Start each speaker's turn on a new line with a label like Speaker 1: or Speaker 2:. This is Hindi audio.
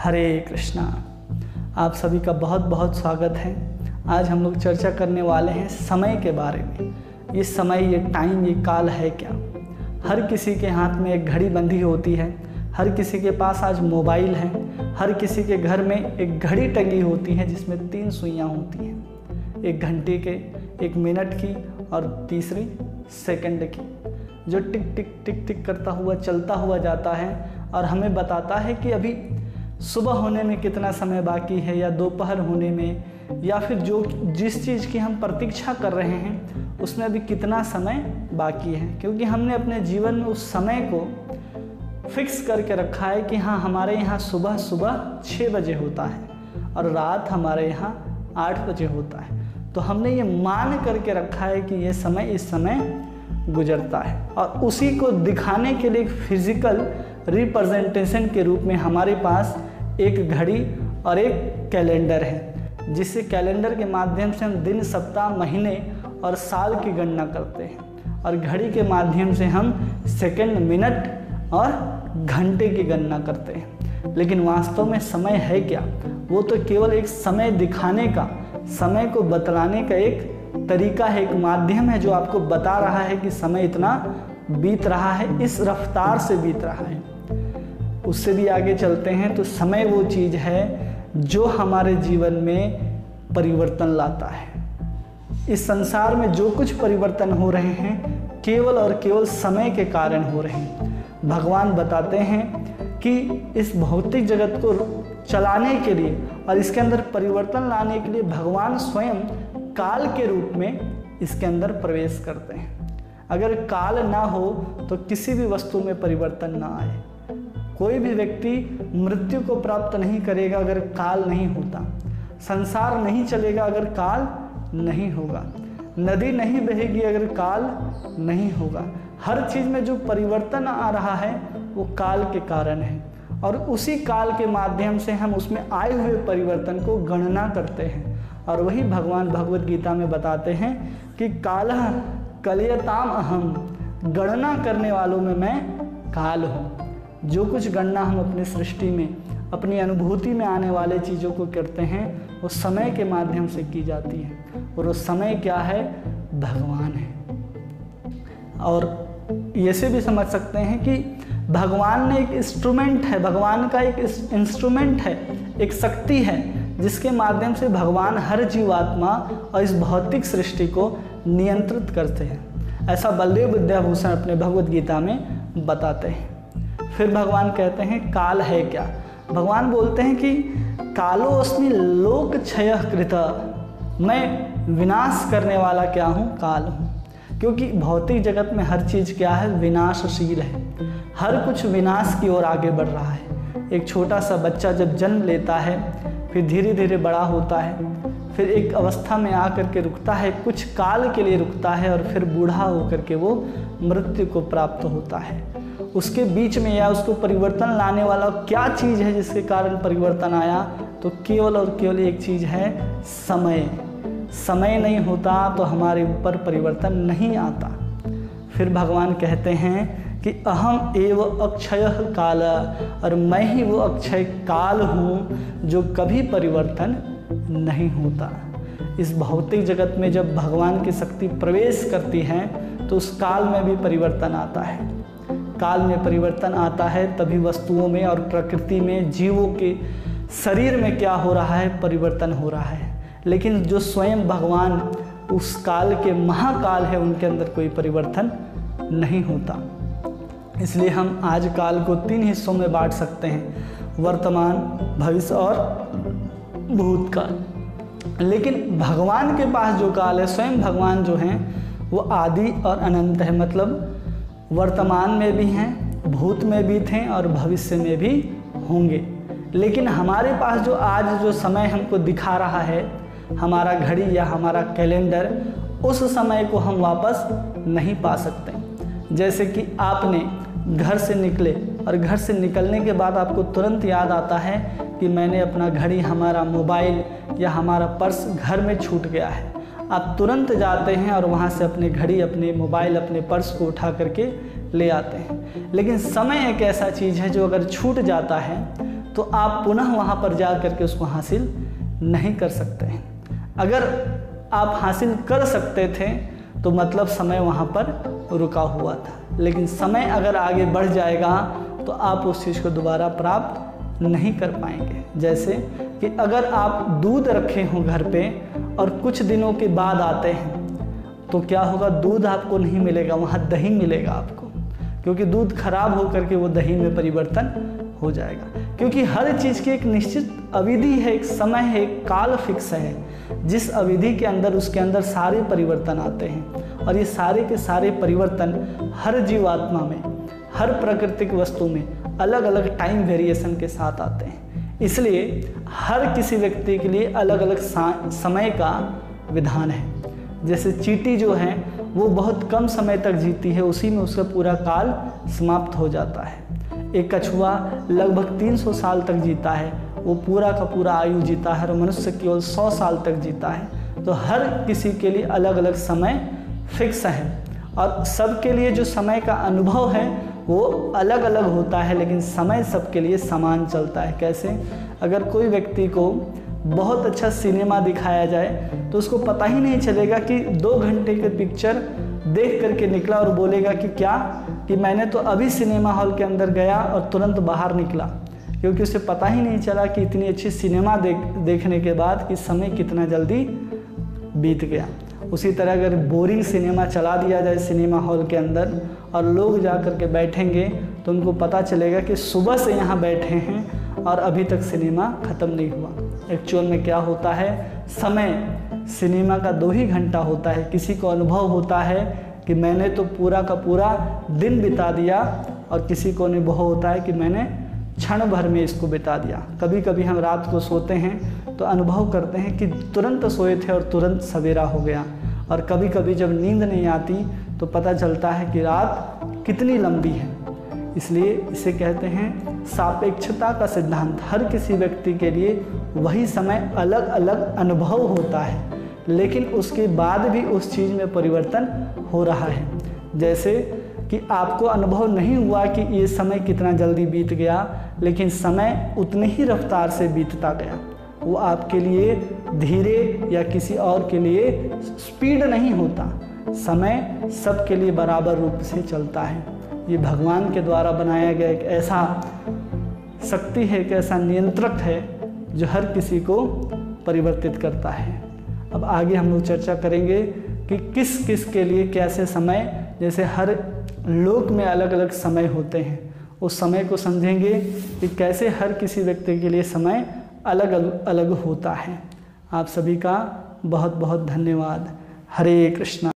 Speaker 1: हरे कृष्णा। आप सभी का बहुत बहुत स्वागत है। आज हम लोग चर्चा करने वाले हैं समय के बारे में। ये समय, ये टाइम, ये काल है क्या। हर किसी के हाथ में एक घड़ी बंधी होती है, हर किसी के पास आज मोबाइल है, हर किसी के घर में एक घड़ी टंगी होती है जिसमें 3 सुइयाँ होती हैं, 1 घंटे के, 1 मिनट की और तीसरी सेकंड की, जो टिक टिक टिक टिक करता हुआ चलता हुआ जाता है और हमें बताता है कि अभी सुबह होने में कितना समय बाकी है, या दोपहर होने में, या फिर जिस चीज़ की हम प्रतीक्षा कर रहे हैं उसमें अभी कितना समय बाकी है। क्योंकि हमने अपने जीवन में उस समय को फिक्स करके रखा है कि हाँ, हमारे यहाँ सुबह 6 बजे होता है और रात हमारे यहाँ 8 बजे होता है। तो हमने ये मान करके रखा है कि ये समय इस समय गुजरता है, और उसी को दिखाने के लिए एक फिजिकल रिप्रेजेंटेशन के रूप में हमारे पास एक घड़ी और एक कैलेंडर है, जिससे कैलेंडर के माध्यम से हम दिन, सप्ताह, महीने और साल की गणना करते हैं, और घड़ी के माध्यम से हम सेकंड, मिनट और घंटे की गणना करते हैं। लेकिन वास्तव में समय है क्या? वो तो केवल एक समय दिखाने का, समय को बतलाने का एक तरीका है, एक माध्यम है जो आपको बता रहा है कि समय इतना बीत रहा है, इस रफ्तार से बीत रहा है। उससे भी आगे चलते हैं तो समय वो चीज़ है जो हमारे जीवन में परिवर्तन लाता है। इस संसार में जो कुछ परिवर्तन हो रहे हैं केवल और केवल समय के कारण हो रहे हैं। भगवान बताते हैं कि इस भौतिक जगत को चलाने के लिए और इसके अंदर परिवर्तन लाने के लिए भगवान स्वयं काल के रूप में इसके अंदर प्रवेश करते हैं। अगर काल ना हो तो किसी भी वस्तु में परिवर्तन ना आए। कोई भी व्यक्ति मृत्यु को प्राप्त नहीं करेगा अगर काल नहीं होता। संसार नहीं चलेगा अगर काल नहीं होगा। नदी नहीं बहेगी अगर काल नहीं होगा। हर चीज़ में जो परिवर्तन आ रहा है वो काल के कारण है, और उसी काल के माध्यम से हम उसमें आए हुए परिवर्तन को गणना करते हैं। और वही भगवान भगवत गीता में बताते हैं कि कालः कलयताम अहम, गणना करने वालों में मैं काल हूँ। जो कुछ गणना हम अपनी सृष्टि में, अपनी अनुभूति में आने वाले चीज़ों को करते हैं वो समय के माध्यम से की जाती है, और वो समय क्या है? भगवान है। और ऐसे भी समझ सकते हैं कि भगवान ने एक इंस्ट्रूमेंट है, भगवान का एक इंस्ट्रूमेंट है, एक शक्ति है जिसके माध्यम से भगवान हर जीवात्मा और इस भौतिक सृष्टि को नियंत्रित करते हैं। ऐसा बलदेव विद्याभूषण अपने भगवत गीता में बताते हैं। फिर भगवान कहते हैं काल है क्या? भगवान बोलते हैं कि कालोऽस्मि लोक क्षयः कृतः, मैं विनाश करने वाला क्या हूँ? काल हूँ। क्योंकि भौतिक जगत में हर चीज़ क्या है? विनाशशील है। हर कुछ विनाश की ओर आगे बढ़ रहा है। एक छोटा सा बच्चा जब जन्म लेता है, फिर धीरे धीरे बड़ा होता है, फिर एक अवस्था में आकर के रुकता है, कुछ काल के लिए रुकता है, और फिर बूढ़ा होकर के वो मृत्यु को प्राप्त होता है। उसके बीच में या उसको परिवर्तन लाने वाला क्या चीज़ है जिसके कारण परिवर्तन आया? तो केवल और केवल एक चीज़ है, समय। समय नहीं होता तो हमारे ऊपर परिवर्तन नहीं आता। फिर भगवान कहते हैं कि अहम एव अक्षयः काल, और मैं ही वो अक्षय काल हूँ जो कभी परिवर्तन नहीं होता। इस भौतिक जगत में जब भगवान की शक्ति प्रवेश करती है तो उस काल में भी परिवर्तन आता है। काल में परिवर्तन आता है तभी वस्तुओं में और प्रकृति में, जीवों के शरीर में क्या हो रहा है? परिवर्तन हो रहा है। लेकिन जो स्वयं भगवान उस काल के महाकाल है, उनके अंदर कोई परिवर्तन नहीं होता। इसलिए हम आज काल को 3 हिस्सों में बांट सकते हैं, वर्तमान, भविष्य और भूतकाल। लेकिन भगवान के पास जो काल है, स्वयं भगवान जो हैं वो आदि और अनंत है। मतलब वर्तमान में भी हैं, भूत में भी थे और भविष्य में भी होंगे। लेकिन हमारे पास जो आज जो समय हमको दिखा रहा है, हमारा घड़ी या हमारा कैलेंडर, उस समय को हम वापस नहीं पा सकते। जैसे कि आपने घर से निकले और घर से निकलने के बाद आपको तुरंत याद आता है कि मैंने अपना घड़ी, हमारा मोबाइल या हमारा पर्स घर में छूट गया है। आप तुरंत जाते हैं और वहाँ से अपने घड़ी, अपने मोबाइल, अपने पर्स को उठा करके ले आते हैं। लेकिन समय एक ऐसा चीज़ है जो अगर छूट जाता है तो आप पुनः वहाँ पर जा कर के उसको हासिल नहीं कर सकते हैं। अगर आप हासिल कर सकते थे तो मतलब समय वहाँ पर रुका हुआ था, लेकिन समय अगर आगे बढ़ जाएगा तो आप उस चीज़ को दोबारा प्राप्त नहीं कर पाएंगे। जैसे कि अगर आप दूध रखे हों घर पे और कुछ दिनों के बाद आते हैं तो क्या होगा, दूध आपको नहीं मिलेगा, वहाँ दही मिलेगा आपको, क्योंकि दूध खराब होकर के वो दही में परिवर्तन हो जाएगा। क्योंकि हर चीज़ की एक निश्चित अवधि है, एक समय है, एक काल फिक्स है, जिस अवधि के अंदर उसके अंदर सारे परिवर्तन आते हैं। और ये सारे के सारे परिवर्तन हर जीवात्मा में, हर प्राकृतिक वस्तु में अलग अलग टाइम वेरिएशन के साथ आते हैं। इसलिए हर किसी व्यक्ति के लिए अलग अलग समय का विधान है। जैसे चींटी जो है वो बहुत कम समय तक जीती है, उसी में उसका पूरा काल समाप्त हो जाता है। एक कछुआ लगभग 300 साल तक जीता है, वो पूरा का पूरा आयु जीता है, और मनुष्य केवल 100 साल तक जीता है। तो हर किसी के लिए अलग अलग समय फिक्स है, और सबके लिए जो समय का अनुभव है वो अलग अलग होता है, लेकिन समय सबके लिए समान चलता है। कैसे? अगर कोई व्यक्ति को बहुत अच्छा सिनेमा दिखाया जाए तो उसको पता ही नहीं चलेगा कि 2 घंटे के पिक्चर देख करके निकला और बोलेगा कि क्या कि मैंने तो अभी सिनेमा हॉल के अंदर गया और तुरंत बाहर निकला, क्योंकि उसे पता ही नहीं चला कि इतनी अच्छी सिनेमा देखने के बाद कि समय कितना जल्दी बीत गया। उसी तरह अगर बोरिंग सिनेमा चला दिया जाए सिनेमा हॉल के अंदर और लोग जा कर के बैठेंगे तो उनको पता चलेगा कि सुबह से यहाँ बैठे हैं और अभी तक सिनेमा ख़त्म नहीं हुआ। एक्चुअल में क्या होता है, समय सिनेमा का 2 ही घंटा होता है। किसी को अनुभव होता है कि मैंने तो पूरा का पूरा दिन बिता दिया, और किसी को अनुभव होता है कि मैंने क्षण भर में इसको बिता दिया। कभी कभी हम रात को सोते हैं तो अनुभव करते हैं कि तुरंत सोए थे और तुरंत सवेरा हो गया, और कभी कभी जब नींद नहीं आती तो पता चलता है कि रात कितनी लंबी है। इसलिए इसे कहते हैं सापेक्षता का सिद्धांत। हर किसी व्यक्ति के लिए वही समय अलग अलग अनुभव होता है, लेकिन उसके बाद भी उस चीज़ में परिवर्तन हो रहा है। जैसे कि आपको अनुभव नहीं हुआ कि ये समय कितना जल्दी बीत गया, लेकिन समय उतनी ही रफ्तार से बीतता गया। वो आपके लिए धीरे या किसी और के लिए स्पीड नहीं होता। समय सबके लिए बराबर रूप से चलता है। ये भगवान के द्वारा बनाया गया एक ऐसा शक्ति है, एक ऐसा नियंत्रक है जो हर किसी को परिवर्तित करता है। अब आगे हम लोग चर्चा करेंगे कि किस किस के लिए कैसे समय, जैसे हर लोक में अलग अलग समय होते हैं, उस समय को समझेंगे कि कैसे हर किसी व्यक्ति के लिए समय अलग अलग होता है। आप सभी का बहुत बहुत धन्यवाद। हरे कृष्णा।